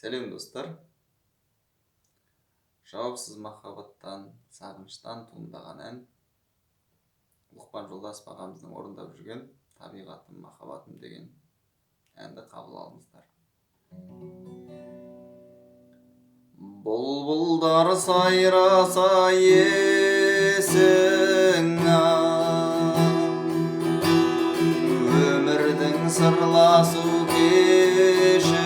Сәлем достар. Жауапсыз махаббаттан, сағыныштан туындаған ән Лұқпан Жолдасов ағамыздың орындап жүрген «Табиғатым, махаббатым» деген әнді қабыл алыңыздар. Бұлбұлдар сайраса есіңа, өмірдің сырласу кеші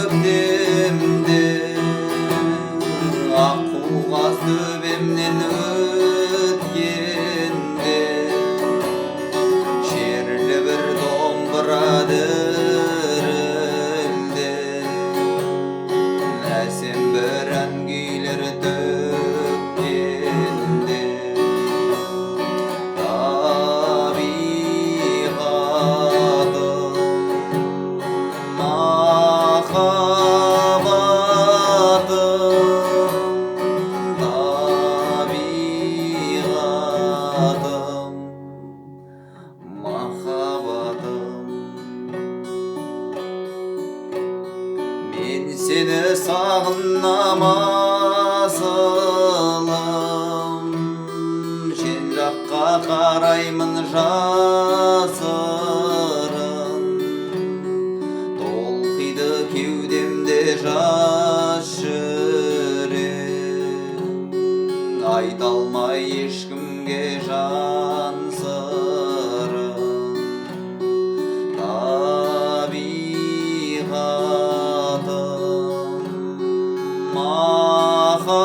көктемде аққуғаз төбемнен өткенде шерлі бір домбыра дірілде әсем бір ән күйлер төккенде Мен сені сағынам асылым, жел жаққа қараймын жасырын, толқиды кеудемде жас жүрек, айта алмай ешкімге жан сырын. Махаббатым,